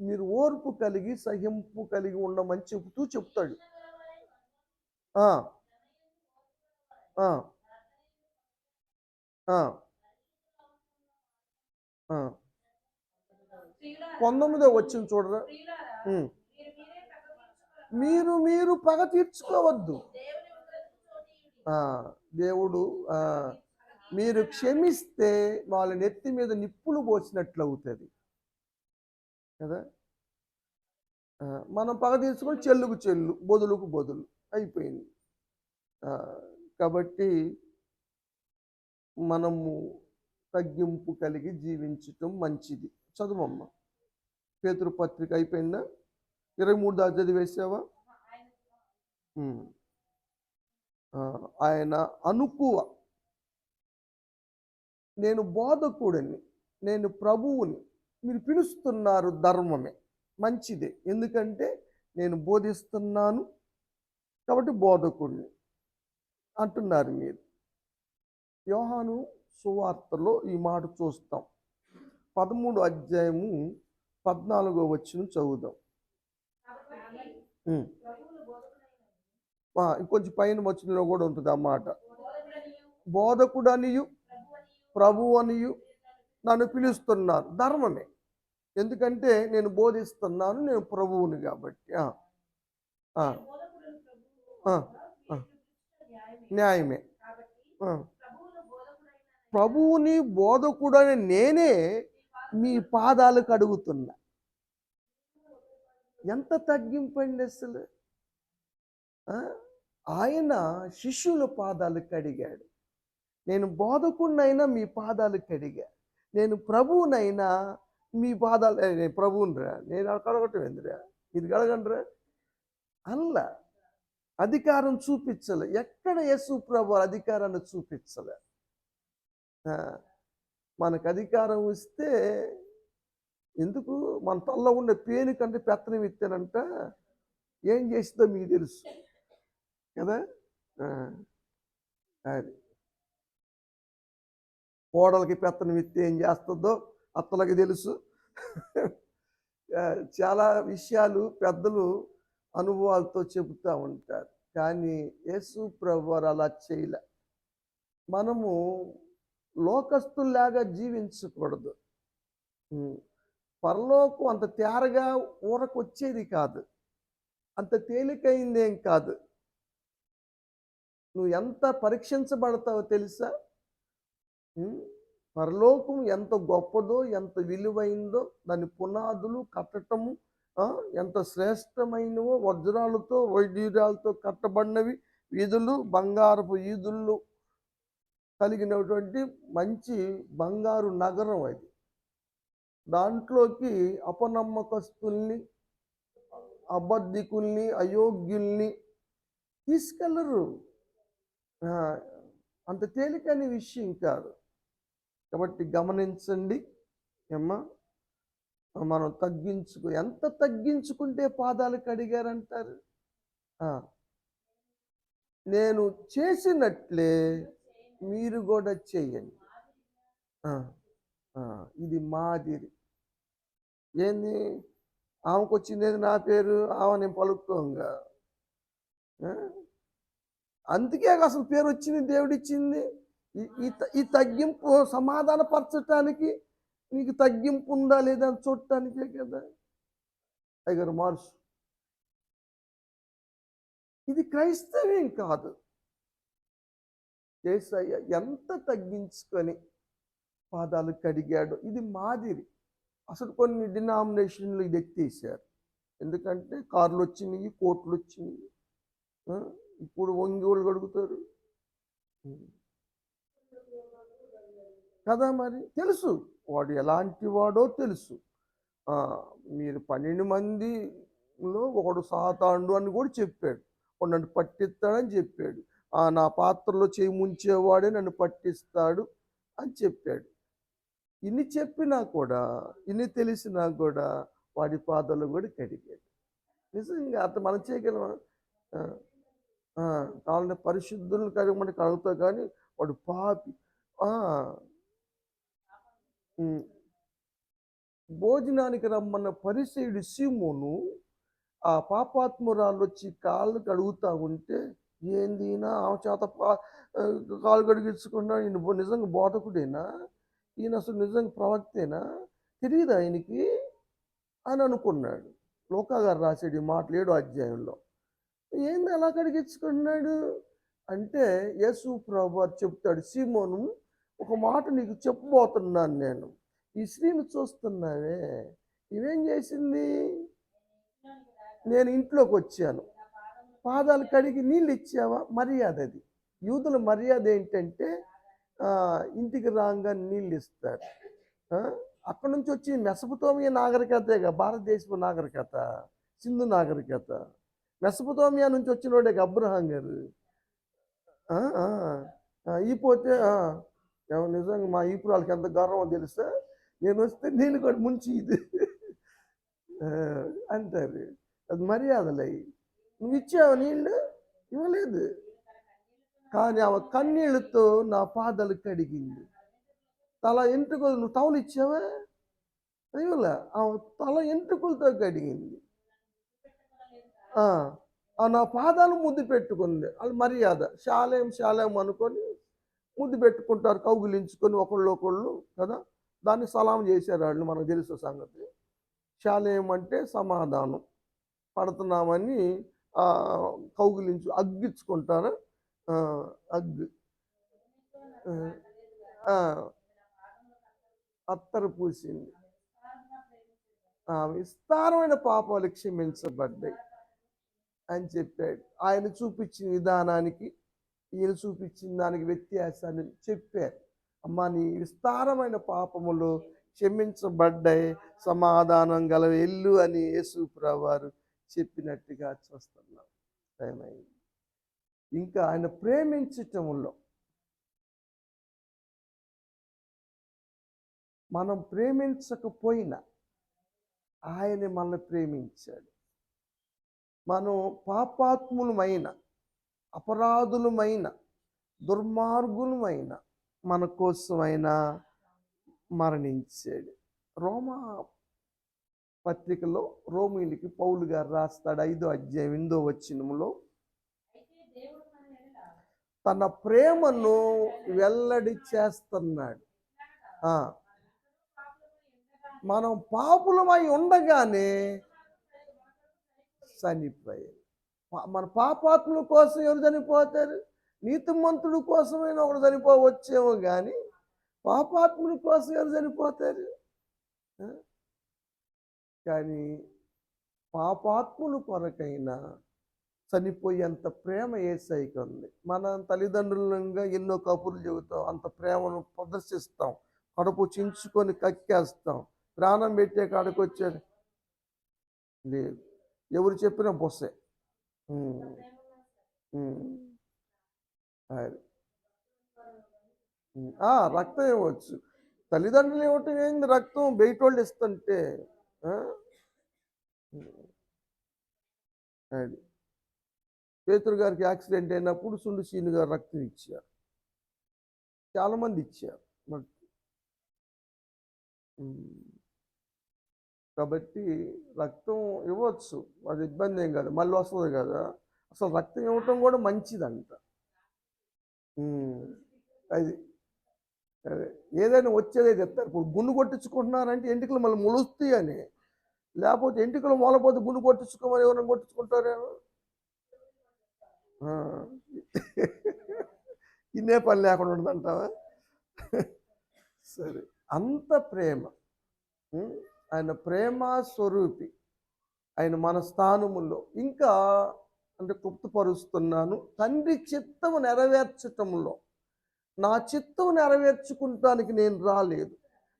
మీరు ఓర్పు కలిగి సహింపు కలిగి ఉండమని చెబుతూ చెప్తాడు. ఆ 19వ వచ్చిన చూడరా. మీరు పగ తీర్చుకోవద్దు. దేవుడు మీరు క్షమిస్తే వాళ్ళ నెత్తి మీద నిప్పులు పోసినట్లు అవుతుంది కదా. మనం పగ తీర్చుకొని చెల్లుకు చెల్లు, బొదులుకు బొదులు అయిపోయింది. కాబట్టి మనము తగ్గింపు కలిగి జీవించటం మంచిది. చదువమ్మ. పేతురు పత్రిక అయిపోయిందా? 23 దాకా చదివేసావా? ఆయన అనుకువ, నేను బోధకుడిని, నేను ప్రభువుని, మీరు పిలుస్తున్నారు ధర్మమే, మంచిదే, ఎందుకంటే నేను బోధిస్తున్నాను కాబట్టి బోధకుడిని అంటున్నారు మీరు. యోహాను సువార్తలో ఈ మాట చూస్తాం. 13వ అధ్యాయము 14వ వచనం చదువుదాం. ఇంకొంచెం పైన వచనంలో కూడా ఉంటుంది ఆ మాట. బోధకుడనియు ప్రభు అనియు నన్ను పిలుస్తున్నారు, ధర్మమే. ఎందుకంటే నేను బోధిస్తున్నాను, నేను ప్రభువుని కాబట్టి. ఆ, ఆ, ఆ, న్యాయమే. ఆ, ప్రభువుని బోధకుడని నేనే మీ పాదాలు కడుగుతున్నా. ఎంత తగ్గింపండి అసలు. ఆ, ఆయన శిష్యుల పాదాలు కడిగాడు. నేను బోధకుడినైనా మీ పాదాలు కడిగా. నేను ప్రభువునైనా మీ పాదాలు నేను ప్రభువునిరా, నేను కడగటం ఎందురా, ఇది కడగండిరా అల్లా. అధికారం చూపించలే. ఎక్కడ యేసు ప్రభు అధికారాన్ని చూపించలే. మనకు అధికారం ఇస్తే ఎందుకు? మన తల్ల ఉండే పేను కంటే పెత్తనం ఇస్తేనంట ఏం చేస్తుందో మీకు తెలుసు కదా. అది కోడలకి పెత్తనం ఇస్తే ఏం చేస్తుందో అత్తలకి తెలుసు. చాలా విషయాలు పెద్దలు అనుభవాలతో చెబుతూ ఉంటారు. కానీ యేసు ప్రభువారు అలా చేయలే. మనము లోకస్తుల్లాగా జీవించకూడదు. పరలోకం అంత తేరగా ఊరకొచ్చేది కాదు, అంత తేలికైందేం కాదు. నువ్వు ఎంత పరీక్షించబడతావో తెలుసా? పరలోకం ఎంత గొప్పదో, ఎంత విలువైందో, దాని పునాదులు కట్టటము ఎంత శ్రేష్టమైనవో, వజ్రాలతో వైడ్యూరాలతో కట్టబడినవి వీధులు, బంగారపు ఈదుళ్ళు కలిగినటువంటి మంచి బంగారు నగరం అది. దాంట్లోకి అపనమ్మకస్తుల్ని, అబద్ధికుల్ని, అయోగ్యుల్ని తీసుకెళ్ళరు. అంత తేలికైన విషయం కాదు. కాబట్టి గమనించండి అమ్మా, మనం ఎంత తగ్గించుకుంటే పాదాలు కడిగారంటారు. నేను చేసినట్లే మీరు కూడా చేయండి. ఇది మాదిరి. ఏంది? ఆమెకు వచ్చింది నా పేరు, ఆమె నేను పలుకోంగా. అందుకే అసలు పేరు వచ్చింది, దేవుడిచ్చింది. ఈ తగ్గింపు సమాధానపరచటానికి, నీకు తగ్గింపు ఉందా లేదా అని చూడటానికే కదా. అయ్యగారు మార్చు, ఇది క్రైస్తవ్యం కాదు. యేసయ్య ఎంత తగ్గించుకొని పాదాలు కడిగాడు. ఇది మాదిరి. అసలు కొన్ని డినామినేషన్లు ఇది ఎత్తేసారు. ఎందుకంటే కార్లు వచ్చినాయి, కోట్లు వచ్చినాయి. ఇప్పుడు ఒంగోళ్ళు కడుగుతారు కదా. మరి తెలుసు వాడు ఎలాంటి వాడో తెలుసు. మీరు 12 మందిలో ఒకడు సాతాండు అని కూడా చెప్పాడు. వాడు నన్ను పట్టిస్తాడని చెప్పాడు. నా పాత్రలో చేయి ముంచేవాడే నన్ను పట్టిస్తాడు అని చెప్పాడు. ఇన్ని చెప్పినా కూడా, ఇన్ని తెలిసినా కూడా వాడి పాదాలు కూడా కడిగాడు. నిజంగా అత మనం చేయగలమా? కావాలంటే పరిశుద్ధులను కడగమని కడుగుతా, కానీ వాడు పాపి. భోజనానికి రమ్మన్న పరిసయ్యుడు సీమోను ఆ పాపాత్మురాలు వచ్చి కాళ్ళు కడుగుతా ఉంటే, ఏందినా ఆమె చేత కాళ్ళు కడిగించుకున్నా, ఈయన నిజంగా బోధకుడేనా, ఈయన అసలు నిజంగా ప్రవక్తేనా, తెలియదు ఆయనకి అని అనుకున్నాడు. లోకా గారు రాశాడు ఈ మాటలు 7వ అధ్యాయంలో. ఏంది అలా కడిగించుకున్నాడు అంటే, యేసు ప్రభువు చెప్తాడు, సీమోను ఒక మాట నీకు చెప్పబోతున్నాను. నేను ఈ స్త్రీని చూస్తున్నావే, ఇవేం చేసింది? నేను ఇంట్లోకి వచ్చాను, పాదాలు కడిగి నీళ్ళు ఇచ్చావా? మర్యాద అది. యూదుల మర్యాద ఏంటంటే ఇంటికి రాగా నీళ్ళు ఇస్తారు. అక్కడ నుంచి వచ్చి మెసపతోమియా నాగరికతేగా భారతదేశపు నాగరికత, సింధు నాగరికత. మెసపతోమియా నుంచి వచ్చినోడే అబ్రహాం గారు. ఈపోతే నిజంగా మా ఈపురాలకి ఎంత గౌరవం తెలుసా, నేను వస్తే నేను కూడా ముంచి ఇది అంటారు. అది మర్యాదలయ్యి. నువ్వు ఇచ్చావు నీళ్ళు? ఇవ్వలేదు. కానీ ఆమె కన్నీళ్ళతో నా పాదాలు కడిగింది. తల ఎంట్రుకలు, నువ్వు టవల్ ఇచ్చావా? ఇవ్వలే. ఆమె తల ఎంట్రుకలతో కడిగింది. నా పాదాలు ముద్దు పెట్టుకుంది. అది మర్యాద. శాలేం అనుకొని ముద్దు పెట్టుకుంటారు, కౌగులించుకొని ఒకళ్ళు కదా. దాన్ని సలాం చేశారు వాళ్ళు, మనకు తెలుసు సంగతి. శాలేం అంటే సమాధానం. పడుతున్నామని కౌగిలించు అగ్గిచ్చుకుంటారా? ఆ! అగ్గు. ఆ! ఆ! అత్తరు పూసింది. విస్తారమైన పాపాలు క్షమించబడ్డాయి అని చెప్పాడు. ఆయన చూపించిన విధానానికి, ఈయన చూపించిన దానికి వ్యత్యాసాన్ని చెప్పారు. అమ్మా నీ విస్తారమైన పాపములు క్షమించబడ్డాయి, సమాధానం గల ఎల్లు అని యేసు ప్రభువారు చెప్పినట్టుగా చూస్తున్నాం. ఏమైంది? ఇంకా ఆయన ప్రేమించటంలో మనం ప్రేమించకపోయినా ఆయన మనల్ని ప్రేమించాడు. మనం పాపాత్ములమైన, అపరాధులమైన, దుర్మార్గులమైన మన కోసమైన మరణించాడు. రోమా పత్రికలో రోమీయులకి పౌలు గారు రాస్తాడు 5వ అధ్యాయం 8వ వచనములో, తన ప్రేమను వెల్లడి చేస్తున్నాడు. మనం పాపులమై ఉండగానే చనిపోయారు. మన పాపాత్ముల కోసం ఎవరు చనిపోతారు? నీతిమంతుడి కోసమైనా ఒకడు చనిపోవచ్చేమో కానీ పాపాత్ముల కోసం ఎవరు చనిపోతారు? కానీ పాపాత్ముల కొరకైనా చనిపోయేంత ప్రేమ యేసయ్యకి ఉంది. మన తల్లిదండ్రులంగా ఎన్నో కబుర్లు చెబుతాం, అంత ప్రేమను ప్రదర్శిస్తాం, కడుపు చించుకొని కక్కేస్తాం, ప్రాణం పెట్టే కాడికి వచ్చాడు లేదు. ఎవరు చెప్పినా బొస్సే. రక్తం ఇవ్వచ్చు, తల్లిదండ్రులు ఇవ్వటం ఏంది, రక్తం బయట వాళ్ళు ఇస్తుంటే. అది పేతురు గారికి యాక్సిడెంట్ అయినప్పుడు సుండు సీను గారు రక్తం ఇచ్చారు, చాలామంది ఇచ్చారు. కాబట్టి రక్తం ఇవ్వచ్చు, అది ఇబ్బంది ఏం కాదు, మళ్ళీ వస్తుంది కదా. అసలు రక్తం ఇవ్వటం కూడా మంచిదంట. అది అదే ఏదైనా వచ్చేదే చెప్తారు. ఇప్పుడు గుండు కొట్టించుకుంటున్నారంటే ఎంటికలు మళ్ళీ మొలుస్తాయి అని, లేకపోతే ఎంటికలు మొలపోతే గుండు కొట్టించుకోమని ఎవరైనా కొట్టించుకుంటారేమో. ఇన్నే పని లేకుండా ఉండదంటావా? సరే, అంత ప్రేమ. ఆయన ప్రేమ స్వరూపి, ఆయన మన స్థానములో ఇంకా అంటే తృప్తిపరుస్తున్నాను. తండ్రి చిత్తము నెరవేర్చటంలో, నా చిత్తం నెరవేర్చుకుంటానికి నేను రాలేదు,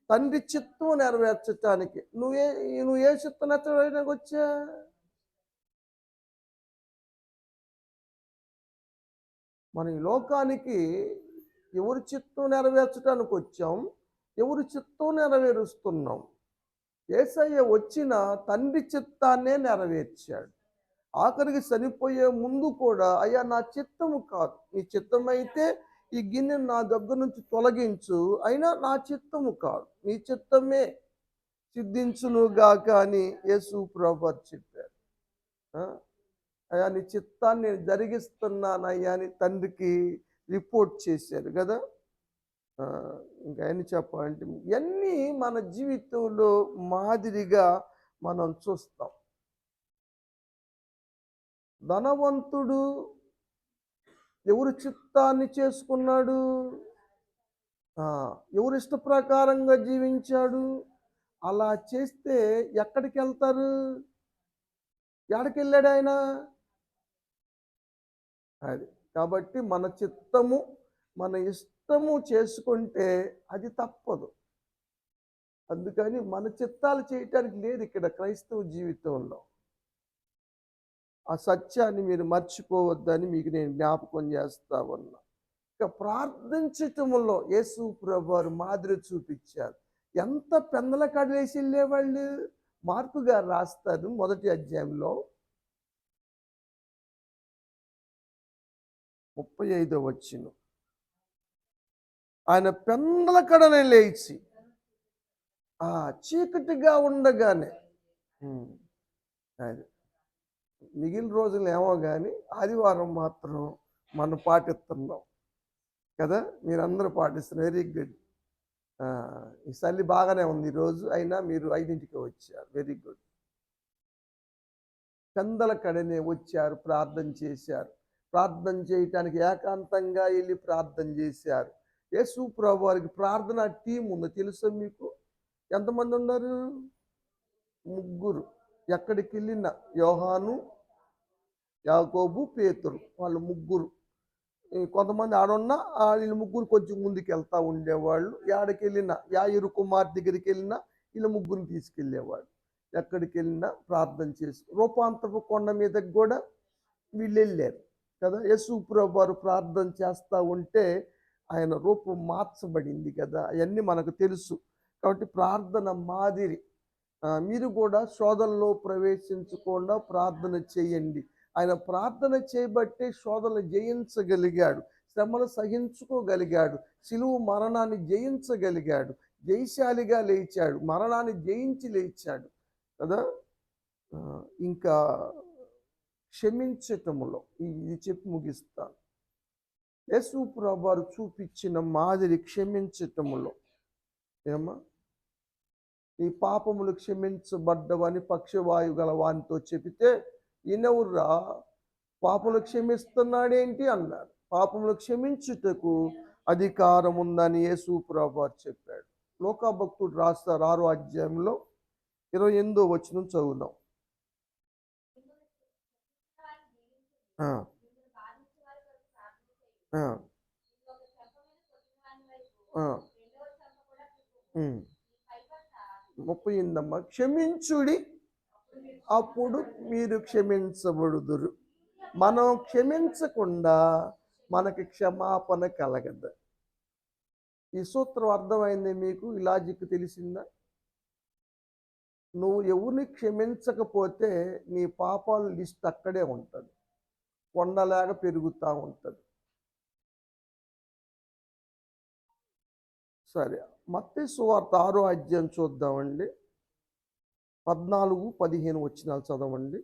తండ్రి చిత్తం నెరవేర్చటానికి. నువ్వు ఏ చిత్తం నెరవేర్చడానికి వచ్చా? మన ఈ లోకానికి ఎవరి చిత్తం నెరవేర్చడానికి వచ్చాం, ఎవరి చిత్తం నెరవేరుస్తున్నాం? యేసయ్య వచ్చిన తండ్రి చిత్తాన్నే నెరవేర్చాడు. ఆఖరికి చనిపోయే ముందు కూడా, అయ్యా నా చిత్తము కాదు, నీ చిత్తమైతే ఈ గిన్నెను నా దగ్గర నుంచి తొలగించు, అయినా నా చిత్తము కాదు, నీ చిత్తమే సిద్ధించునుగాక అని యేసు ప్రభువు చెప్పారు. అయ్యా నీ చిత్తాన్ని నేను జరిగిస్తున్నానయ్యా అని తండ్రికి రిపోర్ట్ చేశారు కదా. ఇంకా ఎన్ని చెప్పాలంటే ఇవన్నీ మన జీవితంలో మాదిరిగా మనం చూస్తాం. ధనవంతుడు ఎవరు చిత్తాన్ని చేసుకున్నాడు? ఎవరు ఇష్ట ప్రకారంగా జీవించాడు? అలా చేస్తే ఎక్కడికి వెళ్తారు? ఎక్కడికి వెళ్ళాడు ఆయన? అది కాబట్టి మన చిత్తము, మన ఇష్టము చేసుకుంటే అది తప్పదు. అందుకని మన చిత్తాలు చేయటానికి లేదు ఇక్కడ క్రైస్తవ జీవితంలో. ఆ సత్యాన్ని మీరు మర్చిపోవద్దని మీకు నేను జ్ఞాపకం చేస్తా ఉన్నా. ఇక ప్రార్థించటంలో యేసు ప్రభువారు మాదిరి చూపించారు. ఎంత పెందల కడలేసి వెళ్ళేవాళ్ళు. మార్కు గారు రాస్తారు 1వ అధ్యాయంలో 35వ వచనం, ఆయన పెందల కడనే లేచి చీకటిగా ఉండగానే, అది మిగిలిన రోజులు ఏమో కానీ ఆదివారం మాత్రం మనం పాటిస్తున్నాం కదా, మీరందరూ పాటిస్తున్నారు, వెరీ గుడ్. ఆ, ఈ చలి బాగానే ఉంది ఈరోజు, అయినా మీరు 5ంటికి వచ్చారు. Very good. పెందల కడనే వచ్చారు, ప్రార్థన చేశారు. ప్రార్థన చేయటానికి ఏకాంతంగా వెళ్ళి ప్రార్థన చేశారు. యేసు ప్రభు వారికి ప్రార్థన టీం ఉంది తెలుసా మీకు? ఎంతమంది ఉన్నారు? ముగ్గురు. ఎక్కడికి వెళ్ళిన యోహాను, యాకోబు, పేతురు, వాళ్ళు ముగ్గురు. కొంతమంది ఆడున్నా వీళ్ళు ముగ్గురు కొంచెం ముందుకు వెళ్తూ ఉండేవాళ్ళు. ఏడకి వెళ్ళినా, యాయిరు కుమార్ దగ్గరికి వెళ్ళినా వీళ్ళు ముగ్గురిని తీసుకెళ్ళేవాళ్ళు. ఎక్కడికి వెళ్ళినా ప్రార్థన చేసి రూపాంతరపు కొండ మీదకి కూడా వీళ్ళు వెళ్ళారు కదా. యేసు ప్రభు వారు ప్రార్థన చేస్తూ ఉంటే ఆయన రూపం మార్చబడింది కదా, అవన్నీ మనకు తెలుసు. కాబట్టి ప్రార్థన మాదిరి మీరు కూడా శోధనలో ప్రవేశించకుండా ప్రార్థన చేయండి. ఆయన ప్రార్థన చేయబట్టే శోధనలు జయించగలిగాడు, శ్రమలు సహించుకోగలిగాడు, శిలువ మరణాన్ని జయించగలిగాడు, జయశాలిగా లేచాడు, మరణాన్ని జయించి లేచాడు కదా. ఇంకా క్షమించటములో ఇది చెప్పి ముగిస్తాను. యేసు ప్రభువారు చూపించిన మాదిరి క్షమించటములో ఏమా, ఈ పాపములు క్షమించబడ్డవని పక్షవాయు గల వానితో చెబితే ఈయనెవర్రా పాపములు క్షమిస్తున్నాడేంటి అన్నారు. పాపములు క్షమించుటకు అధికారం ఉందని యేసు ప్రభువారు చెప్పాడు. లోకాభక్తుడు రాస్తారు 6వ అధ్యాయంలో 28వ వచనం చదువుదాం. ముప్పై అమ్మ, క్షమించుడి అప్పుడు మీరు క్షమించబడుదురు. మనం క్షమించకుండా మనకి క్షమాపణ కలగదు. ఈ సూత్రం అర్థమైంది మీకు? ఈ లాజిక్ తెలిసిందా? నువ్వు ఎవరిని క్షమించకపోతే నీ పాపాల లిస్ట్ అక్కడే ఉంటుంది, కొండలాగా పెరుగుతూ ఉంటుంది. సరే, మత్తయి సువార్త 6వ అధ్యాయం చూద్దామండి. 14, 15 వచనాలు చదవండి.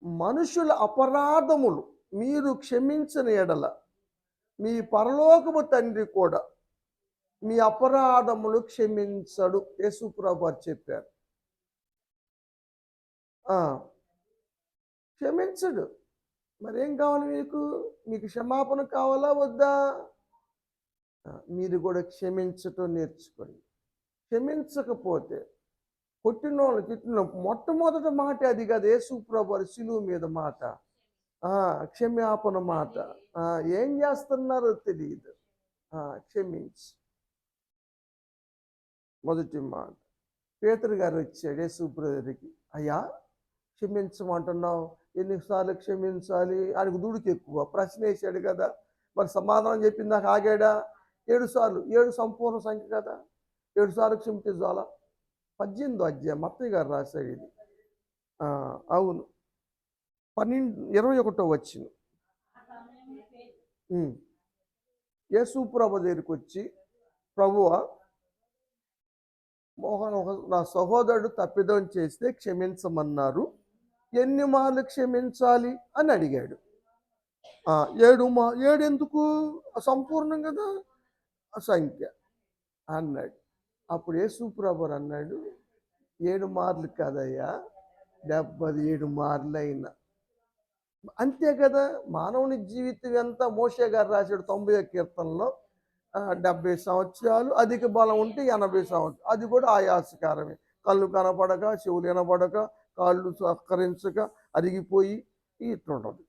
మనుషుల అపరాధములు మీరు క్షమించిన ఎడల మీ పరలోకపు తండ్రి కూడా మీ అపరాధములు క్షమించడు. యేసు ప్రభువు చెప్పారు. క్షమించడు. మరేం కావాలి మీకు? మీకు క్షమాపణ కావాలా వద్దా? మీరు కూడా క్షమించటం నేర్చుకోండి. క్షమించకపోతే కొట్టిన వాళ్ళు తిట్టిన మొట్టమొదటి మాట అది కాదు. యేసు ప్రభువు శిలువ మీద మాట, క్షమాపణ మాట. ఏం చేస్తున్నారో తెలియదు. క్షమించి మొదటి మాట. పేతురు గారు వచ్చాడు యేసు ప్రభు దగ్గరికి. అయ్యా క్షమించమంటున్నావు, ఎన్నిసార్లు క్షమించాలి? ఆయనకు దుడికి ఎక్కువ. ప్రశ్న వేసాడు కదా, మరి సమాధానం చెప్పింది నాకు ఆగాడా? 7 సార్లు. 7 సంపూర్ణ సంఖ్య కదా, 7 సార్లు క్షమించాలా? 18వ అధ్యాయం మత్తయి గారు రాశాడు ఇది. అవును, 21వ వచనం. యేసు ప్రభు దగ్గరికి వచ్చి, ప్రభువా మోహన్ నా సహోదరుడు తప్పిదం చేస్తే క్షమించమన్నారు, ఎన్ని మార్లు క్షమించాలి అని అడిగాడు. 7 ఎందుకు? సంపూర్ణం కదా సంఖ్య అన్నాడు. అప్పుడు యేసు ప్రభువు అన్నాడు, 7 మార్లు కాదయ్యా, 77 మార్లు అయినా. అంతే కదా. మానవుని జీవితం ఎంత? మోషే గారు రాశాడు 90వ కీర్తనలో, 70 సంవత్సరాలు, అధిక బలం ఉంటే 80 సంవత్సరాలు. అది కూడా ఆయాసకరమే. కళ్ళు కనపడక, చెవులు వినపడక, కాళ్ళు సహకరించక, అరిగిపోయి ఇట్లుంటుంది.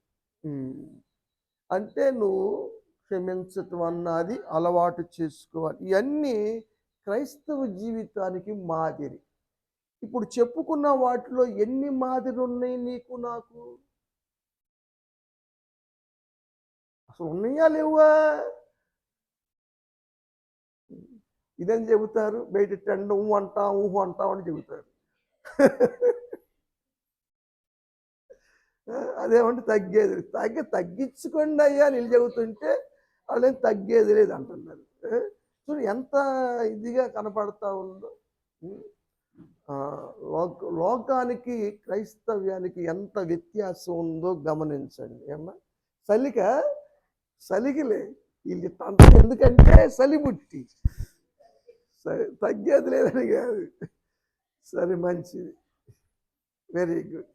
అంటే నువ్వు క్షమించటం అన్నది అలవాటు చేసుకోవాలి. ఇవన్నీ క్రైస్తవ జీవితానికి మాదిరి. ఇప్పుడు చెప్పుకున్న వాటిలో ఎన్ని మాదిరి ఉన్నాయి నీకు నాకు? అసలు ఉన్నాయా లేవా? ఇదని చెబుతారు బయట టెండ ఊహు అంటాం అని చెబుతారు. అదేమంటే తగ్గించుకోండి అయ్యా నీళ్ళు చెబుతుంటే వాళ్ళేం తగ్గేది లేదు అంటున్నారు. చూడు ఎంత ఇదిగా కనపడతా ఉందో. లోకానికి క్రైస్తవ్యానికి ఎంత వ్యత్యాసం ఉందో గమనించండి. ఏమన్నా చలిగిలే వీళ్ళు తంత ఎందుకంటే సలిబుట్టి, సరే తగ్గేది లేదని కాదు. సరే మంచిది, వెరీ గుడ్.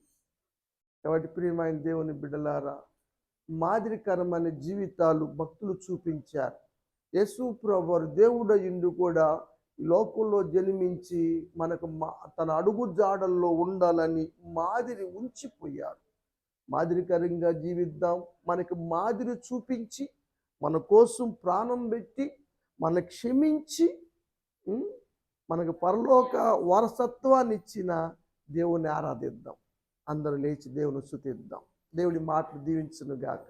కాబట్టి ప్రియమైన దేవుని బిడ్డలారా, మాదిరికరమైన జీవితాలు భక్తులు చూపించారు. యేసు ప్రభువారు దేవుడు అయ్యుండి కూడా ఈ లోకంలో జన్మించి మనకు తన అడుగు జాడల్లో ఉండాలని మాదిరి ఉంచిపోయారు. మాదిరికరంగా జీవిద్దాం. మనకు మాదిరి చూపించి మన కోసం ప్రాణం పెట్టి మన క్షమించి మనకు పరలోక వారసత్వాన్ని ఇచ్చిన దేవుని ఆరాధిద్దాం. అందరూ లేచి దేవుని స్తుతిద్దాం. దేవుడి మాటలు దీవించును గాక.